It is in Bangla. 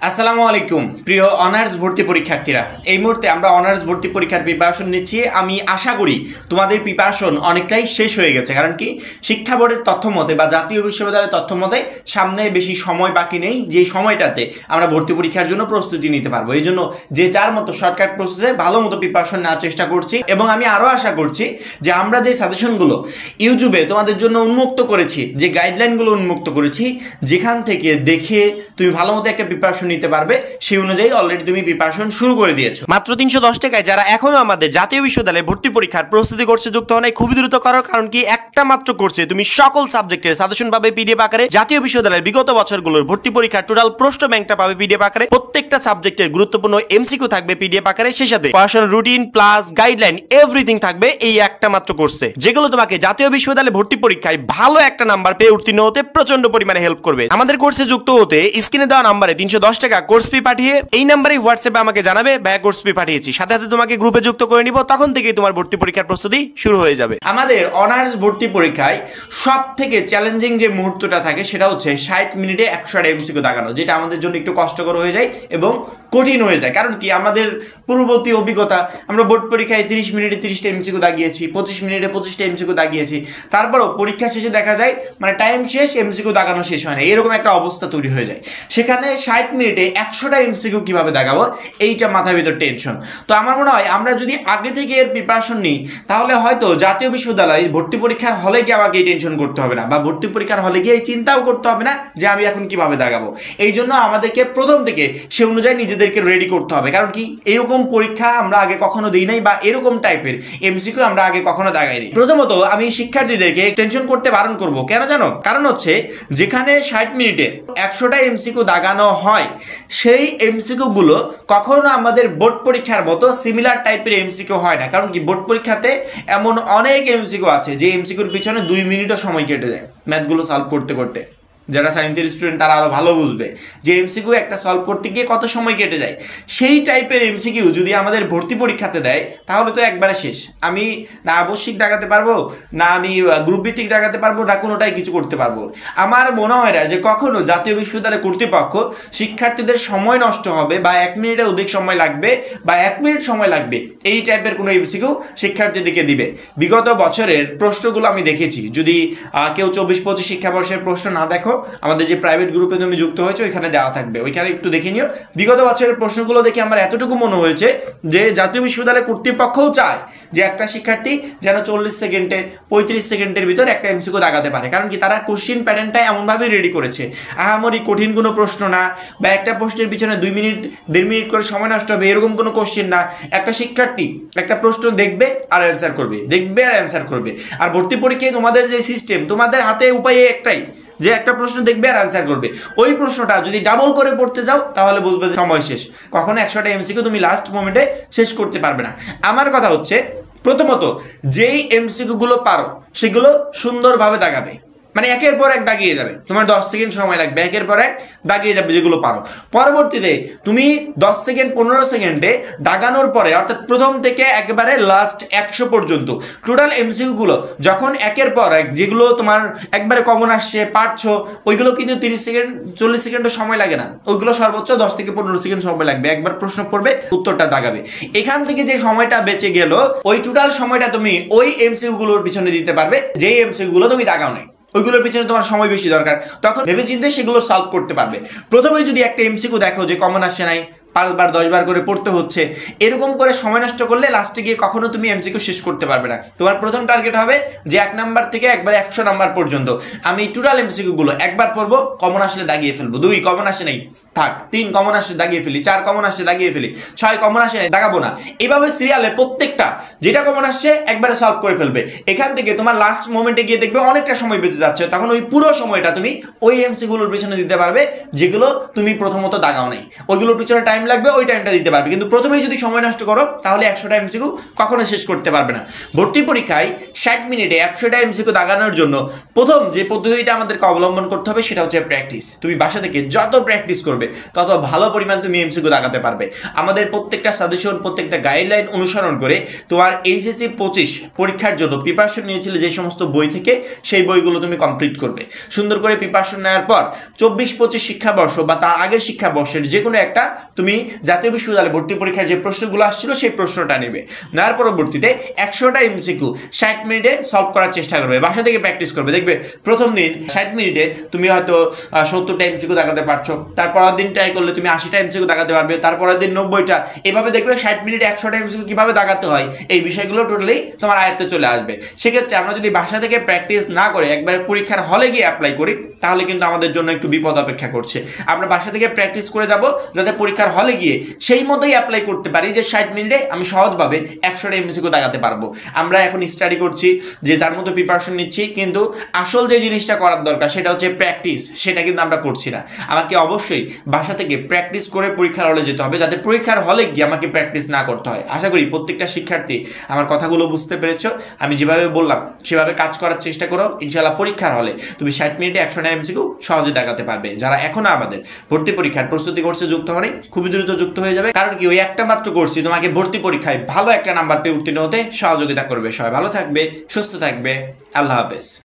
আসসালামু আলাইকুম প্রিয় অনার্স ভর্তি পরীক্ষার্থীরা, এই মুহূর্তে আমরা অনার্স ভর্তি পরীক্ষার প্রিপারেশন নিচ্ছি। আমি আশা করি তোমাদের প্রিপারেশন অনেকটাই শেষ হয়ে গেছে, কারণ কি শিক্ষা বোর্ডের তথ্য মতে বা জাতীয় বিশ্ববিদ্যালয়ের তথ্য মতে সামনে বেশি সময় বাকি নেই, যে সময়টাতে আমরা ভর্তি পরীক্ষার জন্য প্রস্তুতি নিতে পারবো। এই জন্য যে যার মতো শর্টকাট প্রসেসে ভালো মতো প্রিপারেশন নেওয়ার চেষ্টা করছি, এবং আমি আরও আশা করছি যে আমরা যে সাজেশনগুলো ইউটিউবে তোমাদের জন্য উন্মুক্ত করেছি, যে গাইডলাইনগুলো উন্মুক্ত করেছি, যেখান থেকে দেখে তুমি ভালো মতো একটা প্রিপারেশন নিতে পারবে, সেই অনুযায়ী অলরেডি তুমি প্রিপারেশন শুরু করে দিয়েছো। মাত্র 310 টাকায় যারা এখনো আমাদের জাতীয় বিশ্ববিদ্যালয়ে ভর্তি পরীক্ষার প্রস্তুতি করছে যুক্ত হন, খুবই দ্রুত করো, কারণ কি একটা মাত্র কোর্সে তুমি সকল সাবজেক্টের সাজেশন পাবে পিডিএফ আকারে। জাতীয় বিশ্ববিদ্যালয়ের বিগত বছরগুলোর ভর্তি পরীক্ষার টোটাল প্রশ্ন ব্যাংকটা পাবে পিডিএফ আকারে, প্রত্যেকটা সাবজেক্টের গুরুত্বপূর্ণ এমসিকিউ থাকবে পিডিএফ আকারে, সেই সাথে পড়াশোনার রুটিন প্লাস গাইডলাইন এভরিথিং থাকবে এই একটা মাত্র কোর্সে, যেগুলো তোমাকে জাতীয় বিশ্ববিদ্যালয়ে ভর্তি পরীক্ষায় ভালো একটা নাম্বার পেয়ে উত্তীর্ণ হতে প্রচন্ড পরিমাণে হেল্প করবে। আমাদের কোর্সে যুক্ত হতে স্ক্রিনে দেওয়া নাম্বারে 310 টাকা কোর্স ফি পাঠিয়ে এই নাম্বারে হোয়াটসঅ্যাপে আমাকে জানাবে ভাইয়া কোর্স ফি পাঠিয়েছি, সাথে সাথে তোমাকে গ্রুপে যুক্ত করে নিব, তখন থেকেই তোমার ভর্তি পরীক্ষার প্রস্তুতি শুরু হয়ে যাবে। আমাদের অনার্স ভর্তি পরীক্ষায় সব থেকে চ্যালেঞ্জিং যে মুহূর্তটা থাকে সেটা হচ্ছে 60 মিনিটে 100টা এমসিকিউ দাগানো, যেটা আমাদের জন্য একটু কষ্টকর হয়ে যায় এবং কঠিন হয়ে যায়। কারণ কি আমাদের পূর্ববর্তী অভিজ্ঞতা, আমরা বোর্ড পরীক্ষায় 30 মিনিটে 30টা এমসিকিউ দাগিয়েছি, 25 মিনিটে 25টা এমসিকিউ দাগিয়েছি, তারপরও পরীক্ষা শেষে দেখা যায় মানে টাইম শেষ, এমসিকিউ দাগানো শেষ হয় না, এরকম একটা অবস্থা তৈরি হয়ে যায়। সেখানে 60 মিনিটে 100টা এমসিকিউ কিভাবে দাগাবো, এইটা মাথার ভিতর টেনশন। তো আমার মনে হয় আমরা যদি আগে থেকে এর প্রিপারেশন নিই, তাহলে হয়তো জাতীয় বিশ্ববিদ্যালয়ে ভর্তি পরীক্ষার হলে গিয়ে আমাকে এই টেনশন করতে হবে না, বা ভর্তি পরীক্ষার হলে গিয়ে এই চিন্তাও করতে হবে না যে আমি এখন কিভাবে দাগাবো। এই জন্য আমাদেরকে প্রথম থেকে সে অনুযায়ী নিজেদেরকে রেডি করতে হবে, কারণ কি এরকম পরীক্ষা আমরা আগে কখনো দিই নাই, বা এরকম টাইপের এমসিকিউ আমরা আগে কখনো দাগাইনি। প্রথমত আমি শিক্ষার্থীদেরকে টেনশন করতে বারণ করব, কেন জানো? কারণ হচ্ছে যেখানে 60 মিনিটে 100টা এমসিকিউ দাগানো হয়, সেই এমসিকিউ গুলো কখনো আমাদের বোর্ড পরীক্ষার মতো সিমিলার টাইপের এমসিকিউ হয় না। কারণ কি বোর্ড পরীক্ষাতে এমন অনেক এমসিকিউ আছে যে এমসিকিউর পিছনে 2 মিনিটও সময় কেটে যায় ম্যাথগুলো সলভ করতে করতে। যারা সায়েন্সের স্টুডেন্ট তারা আরও ভালো বুঝবে যে এমসিকিউ একটা সলভ করতে গিয়ে কত সময় কেটে যায়। সেই টাইপের এমসিকিউ যদি আমাদের ভর্তি পরীক্ষাতে দেয়, তাহলে তো একবারে শেষ। আমি না আবশ্যিক দেখাতে পারবো, না আমি গ্রুপ ভিত্তিক দেখাতে পারবো, না কোনোটাই কিছু করতে পারবো। আমার মনে হয় না যে কখনো জাতীয় বিশ্ববিদ্যালয় কর্তৃপক্ষ শিক্ষার্থীদের সময় নষ্ট হবে, বা 1 মিনিটে অধিক সময় লাগবে, বা 1 মিনিট সময় লাগবে, এই টাইপের কোনো এমসিকিউ শিক্ষার্থীদেরকে দিবে। বিগত বছরের প্রশ্নগুলো আমি দেখেছি, যদি কেউ 24-25 শিক্ষাবর্ষের প্রশ্ন না দেখো, আমাদের যে প্রাইভেট গ্রুপে তুমি যুক্ত হয়েছে ওইখানে দেওয়া থাকবে, ওইখানে একটু দেখে নিও। বিগত বছরের প্রশ্নগুলো দেখে আমার এতটুকু মনে হয়েছে যে জাতীয় বিশ্ববিদ্যালয় কর্তৃপক্ষও চায় যে একটা শিক্ষার্থী যেন 40 সেকেন্ডে 35 সেকেন্ডের ভিতর একটা এমসিকিউ দাগাতে পারে। কারণ কি তারা কোশ্চিন প্যাটার্নটা এমনভাবে রেডি করেছে, আহামরি কঠিন কোনো প্রশ্ন না, বা একটা প্রশ্নের পিছনে 2 মিনিট 1.5 মিনিট করে সময় নষ্ট হবে এরকম কোনো কোশ্চিন না। একটা শিক্ষার্থী একটা প্রশ্ন দেখবে আর অ্যান্সার করবে, দেখবে আর অ্যান্সার করবে। আর ভর্তি পরীক্ষায় তোমাদের যে সিস্টেম, তোমাদের হাতে উপায় একটাই, যে একটা প্রশ্ন দেখবে আর আনসার করবে। ওই প্রশ্নটা যদি ডাবল করে পড়তে যাও, তাহলে বুঝবে সময় শেষ। কখনো 100টা এমসিকিউ তুমি লাস্ট মোমেন্টে শেষ করতে পারবে না। আমার কথা হচ্ছে, প্রথমত যেই এমসিকিউগুলো পারো সেগুলো সুন্দরভাবে দাগাবে, মানে একের পর এক দাগিয়ে যাবে। তোমার 10 সেকেন্ড সময় লাগবে, একের পর এক দাগিয়ে যাবে যেগুলো পারো। পরবর্তীতে তুমি 10 সেকেন্ড 15 সেকেন্ডে দাগানোর পরে, অর্থাৎ প্রথম থেকে একেবারে লাস্ট 100 পর্যন্ত টোটাল এমসিকিউগুলো যখন একের পর এক যেগুলো তোমার একবারে কমন আসছে পারছো, ওইগুলো কিন্তু 30 সেকেন্ড 40 সেকেন্ডও সময় লাগে না, ওইগুলো সর্বোচ্চ 10 থেকে 15 সেকেন্ড সময় লাগবে। একবার প্রশ্ন পড়বে, উত্তরটা দাগাবে। এখান থেকে যে সময়টা বেঁচে গেল, ওই টোটাল সময়টা তুমি ওই এমসিকিউগুলোর পিছনে দিতে পারবে যেই এমসিকিউগুলো তুমি দাগাও নাই, ওইগুলোর পিছনে তোমার সময় বেশি দরকার, তখন ভেবে চিন্তে সেগুলো সলভ করতে পারবে। প্রথমে যদি একটা এমসিকিউ দেখো যে কমন আসে নাই, 5 বার 10 বার করে পড়তে হচ্ছে, এরকম করে সময় নষ্ট করলে লাস্টে গিয়ে কখনো তুমি এমসিকিউ শেষ করতে পারবে না। তোমার প্রথম টার্গেট হবে যে 1 নাম্বার থেকে একবারে 100 নাম্বার পর্যন্ত আমি টোটাল এমসিকিউগুলো একবার পড়বো, কমন আসলে দাগিয়ে ফেলবো, 2 কমন আসে নাই থাক, 3 কমন আসলে দাগিয়ে ফেলি, 4 কমন আসলে দাগিয়ে ফেলি, 6 কমন আসে নাই দাগাবো না। এভাবে সিরিয়ালে প্রত্যেকটা যেটা কমন আসছে একবারে সলভ করে ফেলবে। এখান থেকে তোমার লাস্ট মোমেন্টে গিয়ে দেখবে অনেকটা সময় বেঁচে যাচ্ছে, তখন ওই পুরো সময়টা তুমি ওই এমসিকিউগুলোর পিছনে দিতে পারবে যেগুলো তুমি প্রথমত দাগাও নাই। ওইগুলোর পিছনে টাইম লাগবে ওই টাইমটা দিতে পারবে, কিন্তু প্রথমেই যদি সময় নষ্ট করো তাহলে 100টা এমসিকিউ কখনো শেষ করতে পারবে না। ভর্তি পরীক্ষায় 60 মিনিটে 100টা এমসিকিউ দাগানোর জন্য প্রথম যে পদ্ধতিটা আমাদেরকে অবলম্বন করতে হবে সেটা হচ্ছে প্র্যাকটিস। তুমি বাসা থেকে যত প্র্যাকটিস করবে তত ভালো পরিমাণ তুমি এমসিকিউ দাগাতে পারবে। আমাদের প্রত্যেকটা সাজেশন, প্রত্যেকটা গাইডলাইন অনুসরণ করে তোমার এইচএসসি 25 পরীক্ষার জন্য প্রিপারেশন নিয়েছিলে যে সমস্ত বই থেকে, সেই বইগুলো তুমি কমপ্লিট করবে। সুন্দর করে প্রিপারেশন নেওয়ার পর 24-25 শিক্ষাবর্ষ বা তার আগের শিক্ষাবর্ষের যে কোনো একটা তুমি জাতীয় বিশ্ববিদ্যালয়ে ভর্তি পরীক্ষার যে প্রশ্নগুলো আসছিল সেই প্রশ্নটা নেবে। নেওয়ার পরবর্তীতে 100টা এমসিকিউ 60 মিনিটে সলভ করার চেষ্টা করবে, বাসা থেকে প্র্যাকটিস করবে। দেখবে প্রথম দিন 60 মিনিটে তুমি হয়তো 70টা এমসিকিউ দাগাতে পারছো, তারপরের দিন ট্রাই করলে তুমি 80টা এমসিকিউ দাগাতে পারবে, তারপরের দিন 90টা। এভাবে দেখবে 60 মিনিটে 100টা এমসিকিউ কীভাবে দাগাতে হয় এই বিষয়গুলো টোটালি তোমার আয়ত্তে চলে আসবে। সেক্ষেত্রে আমরা যদি বাসা থেকে প্র্যাকটিস না করে একবার পরীক্ষার হলে গিয়ে অ্যাপ্লাই করি তাহলে কিন্তু আমাদের জন্য একটু বিপদ অপেক্ষা করছে। আমরা বাসা থেকে প্র্যাকটিস করে যাব যাতে পরীক্ষার হলে গিয়ে সেই মতোই অ্যাপ্লাই করতে পারি যে 60 মিনিটে আমি সহজভাবে 100টা এমসিকিউ দাগাতে পারবো। আমরা এখন স্টাডি করছি, যে যার মতো প্রিপারেশন নিচ্ছি, কিন্তু আসল যে জিনিসটা করার দরকার সেটা হচ্ছে প্র্যাকটিস, সেটা কিন্তু আমরা করছি না। আমাকে অবশ্যই বাসা থেকে প্র্যাকটিস করে পরীক্ষার হলে যেতে হবে যাতে পরীক্ষার হলে গিয়ে আমাকে প্র্যাকটিস না করতে হয়। আশা করি প্রত্যেকটা শিক্ষার্থী আমার কথাগুলো বুঝতে পেরেছো। আমি যেভাবে বললাম সেভাবে কাজ করার চেষ্টা করো, ইনশাআল্লাহ পরীক্ষার হলে তুমি 60 মিনিটে 100টা এমসিকিউ সহজে দেখাতে পারবে। যারা এখনো আমাদের ভর্তি পরীক্ষার প্রস্তুতি করছে যুক্ত হয়নি, খুবই দ্রুত যুক্ত হয়ে যাবে, কারণ কি ওই একটা মাত্র কোর্সই তোমাকে ভর্তি পরীক্ষায় ভালো একটা নাম্বার পেয়ে উত্তীর্ণ হতে সহযোগিতা করবে। সবাই ভালো থাকবে, সুস্থ থাকবে, আল্লাহ হাফেজ।